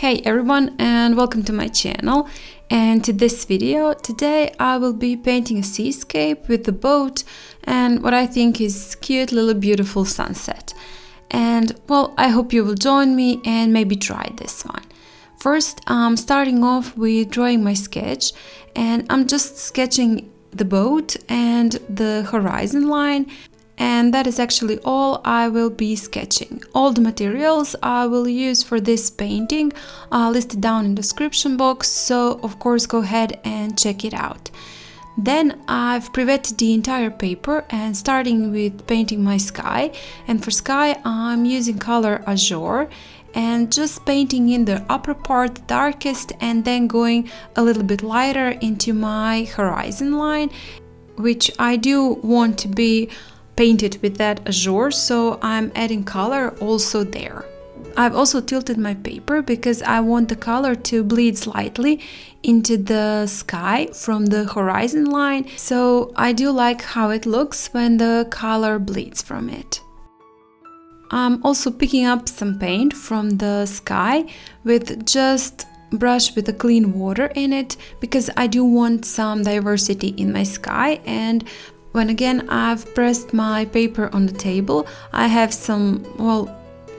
Hey everyone, and welcome to my channel. And to this video, today I will be painting a seascape with the boat and what I think is cute little beautiful sunset. And well, I hope you will join me and maybe try this one. First, I'm starting off with drawing my sketch, and I'm just sketching the boat and the horizon line. And that is actually all I will be sketching. All the materials I will use for this painting are listed down in the description box, so of course go ahead and check it out. Then I've pre-wetted the entire paper and starting with painting my sky. And for sky I'm using color Azure and just painting in the upper part, the darkest, and then going a little bit lighter into my horizon line, which I do want to be painted with that Azure, so I'm adding color also there. I've also tilted my paper because I want the color to bleed slightly into the sky from the horizon line, so I do like how it looks when the color bleeds from it. I'm also picking up some paint from the sky with just brush with a clean water in it because I do want some diversity in my sky. And when again I've pressed my paper on the table, I have some,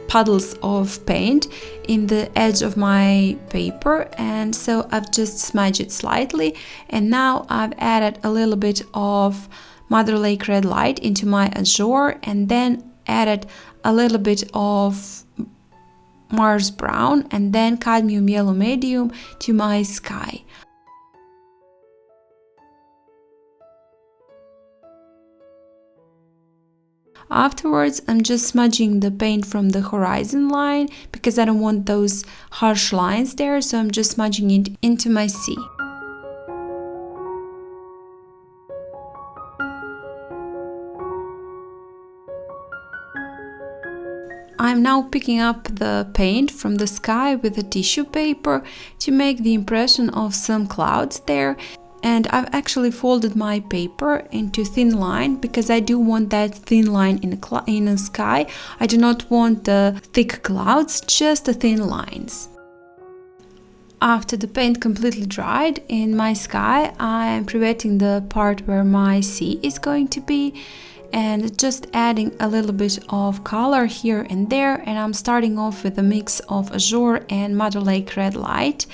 puddles of paint in the edge of my paper, and so I've just smudged it slightly. And now I've added a little bit of Mother Lake Red Light into my Azure, and then added a little bit of Mars Brown and then Cadmium Yellow Medium to my sky. Afterwards, I'm just smudging the paint from the horizon line because I don't want those harsh lines there, so I'm just smudging it into my sea. I'm now picking up the paint from the sky with a tissue paper to make the impression of some clouds there. And I've actually folded my paper into thin line because I do want that thin line in the sky. I do not want the thick clouds, just the thin lines. After the paint completely dried in my sky, I am pre-wetting the part where my sea is going to be and just adding a little bit of color here and there. And I'm starting off with a mix of Azure and Mother Lake Red Light.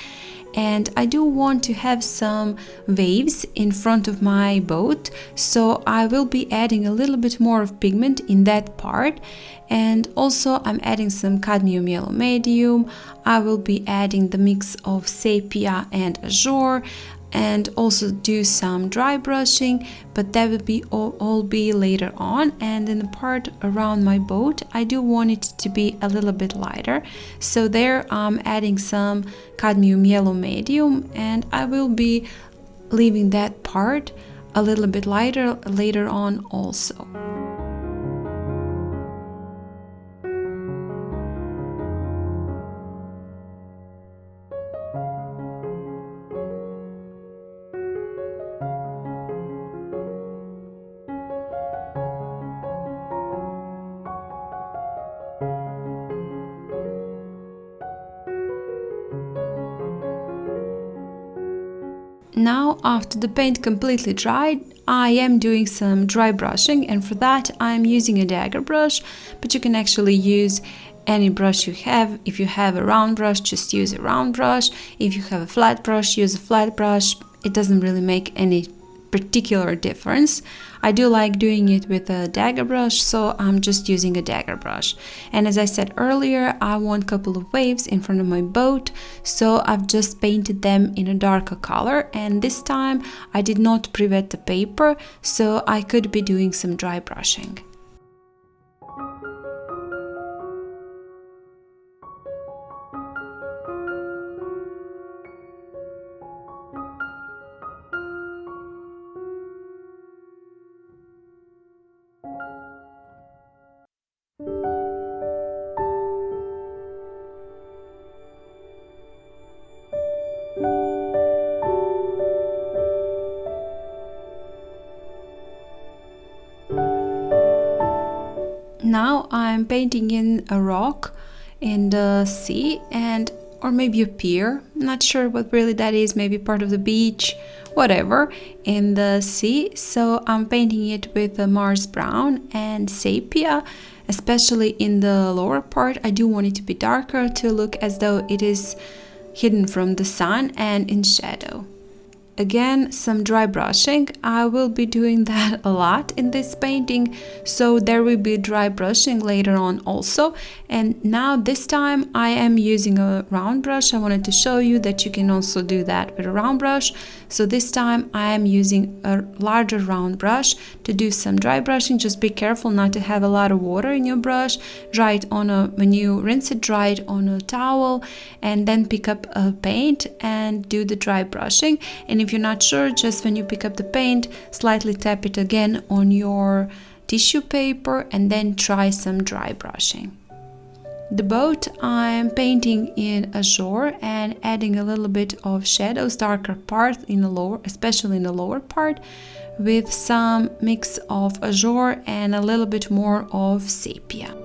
And I do want to have some waves in front of my boat, so I will be adding a little bit more of pigment in that part. And also I'm adding some Cadmium Yellow Medium. I will be adding the mix of Sepia and Azure, and also do some dry brushing, but that will be all be later on. And in the part around my boat, I do want it to be a little bit lighter, so there I'm adding some Cadmium Yellow Medium, and I will be leaving that part a little bit lighter later on also. Now, after the paint completely dried, I am doing some dry brushing, and for that I'm using a dagger brush, but you can actually use any brush you have. If you have a round brush, just use a round brush. If you have a flat brush, use a flat brush. It doesn't really make any particular difference. I do like doing it with a dagger brush, so I'm just using a dagger brush. And as I said earlier, I want a couple of waves in front of my boat, so I've just painted them in a darker color. And this time I did not pre-wet the paper, so I could be doing some dry brushing. Now I'm painting in a rock in the sea, and or maybe a pier, not sure what really that is, maybe part of the beach, whatever, in the sea. So I'm painting it with the Mars Brown and Sepia, especially in the lower part. I do want it to be darker, to look as though it is hidden from the sun and in shadow. Again, some dry brushing. I will be doing that a lot in this painting, so there will be dry brushing later on also. And now this time I am using a round brush. I wanted to show you that you can also do that with a round brush. So this time I am using a larger round brush to do some dry brushing. Just be careful not to have a lot of water in your brush. Dry it on when you rinse it, dry it on a towel, and then pick up a paint and do the dry brushing. And if you're not sure, just when you pick up the paint, slightly tap it again on your tissue paper and then try some dry brushing. The boat I'm painting in Azure and adding a little bit of shadows, darker part in the lower, especially in the lower part, with some mix of Azure and a little bit more of Sepia.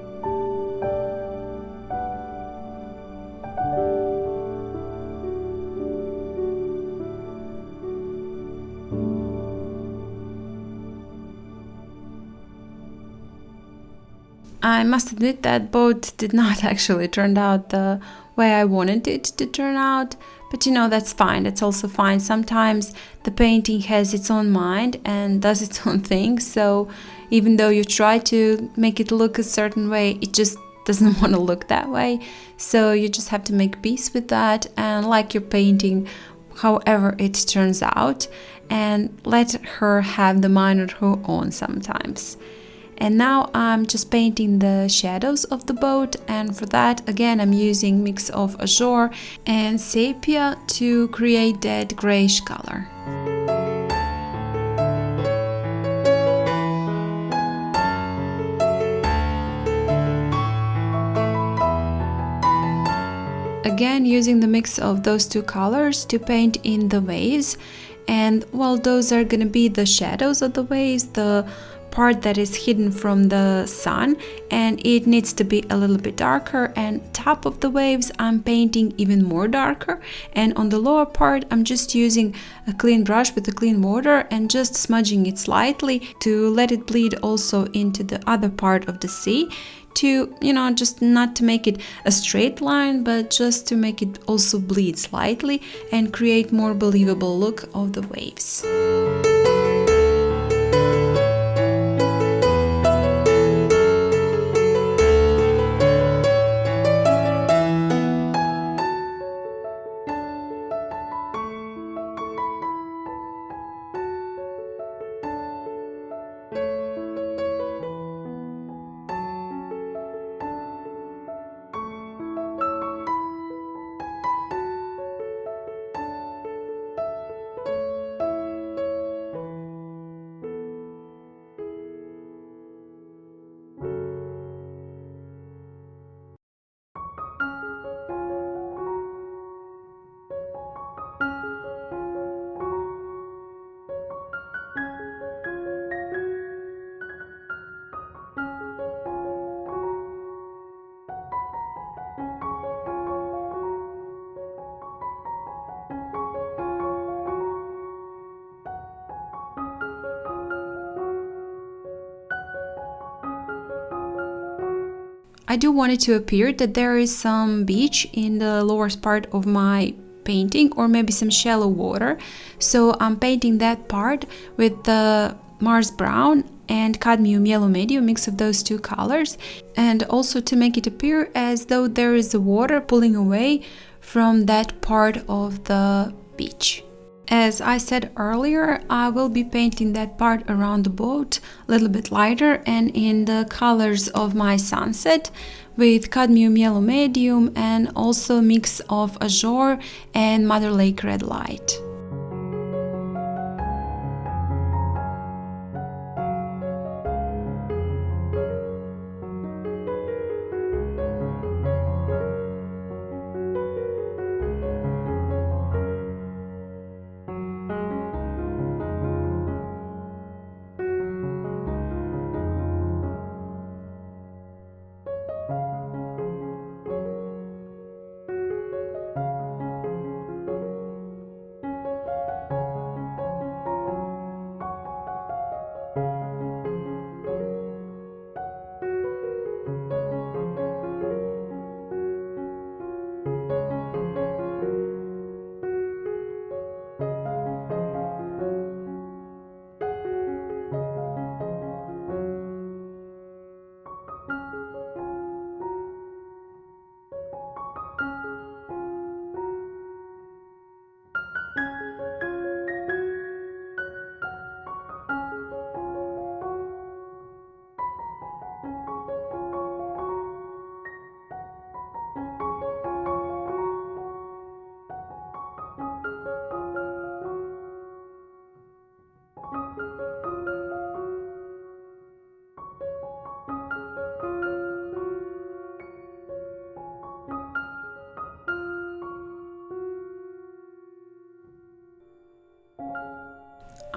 I must admit that boat did not actually turn out the way I wanted it to turn out, but you know, that's fine, that's also fine. Sometimes the painting has its own mind and does its own thing, so even though you try to make it look a certain way, it just doesn't want to look that way. So you just have to make peace with that and like your painting however it turns out, and let her have the mind of her own sometimes. And now I'm just painting the shadows of the boat, and for that again I'm using mix of Azure and Sepia to create that grayish color. Again, using the mix of those two colors to paint in the waves, and well, those are gonna be the shadows of the waves, the part that is hidden from the sun, and it needs to be a little bit darker. And top of the waves I'm painting even more darker, and on the lower part I'm just using a clean brush with a clean water and just smudging it slightly to let it bleed also into the other part of the sea, to, you know, just not to make it a straight line, but just to make it also bleed slightly and create more believable look of the waves. I do want it to appear that there is some beach in the lower part of my painting, or maybe some shallow water. So I'm painting that part with the Mars Brown and Cadmium Yellow Medium, mix of those two colors, and also to make it appear as though there is the water pulling away from that part of the beach. As I said earlier, I will be painting that part around the boat a little bit lighter and in the colors of my sunset with Cadmium Yellow Medium, and also a mix of Azure and Mother Lake Red Light.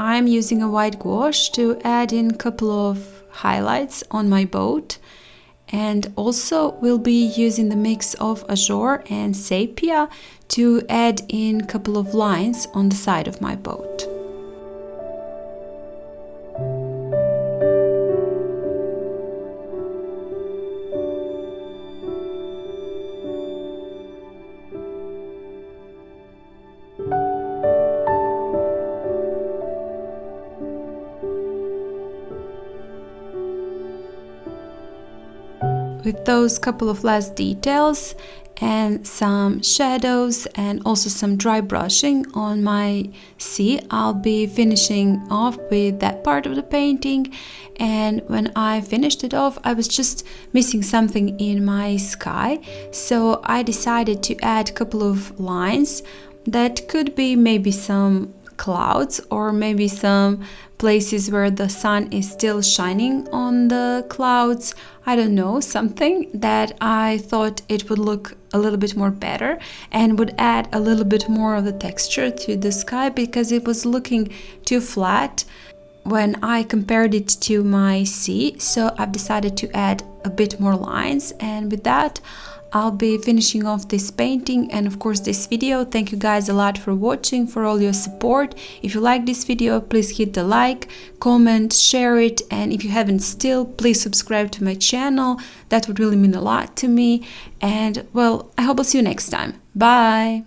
I'm using a white gouache to add in a couple of highlights on my boat. And also we'll be using the mix of Azure and Sepia to add in a couple of lines on the side of my boat. With those couple of last details and some shadows and also some dry brushing on my sea, I'll be finishing off with that part of the painting. And when I finished it off, I was just missing something in my sky, so I decided to add a couple of lines that could be maybe some clouds or maybe some places where the sun is still shining on the clouds. I don't know, something that I thought it would look a little bit more better and would add a little bit more of the texture to the sky, because it was looking too flat when I compared it to my sea. So I've decided to add a bit more lines, and with that I'll be finishing off this painting and of course this video. Thank you guys a lot for watching, for all your support. If you like this video, please hit the like, comment, share it, and if you haven't still, please subscribe to my channel. That would really mean a lot to me. And well, I hope I'll see you next time. Bye!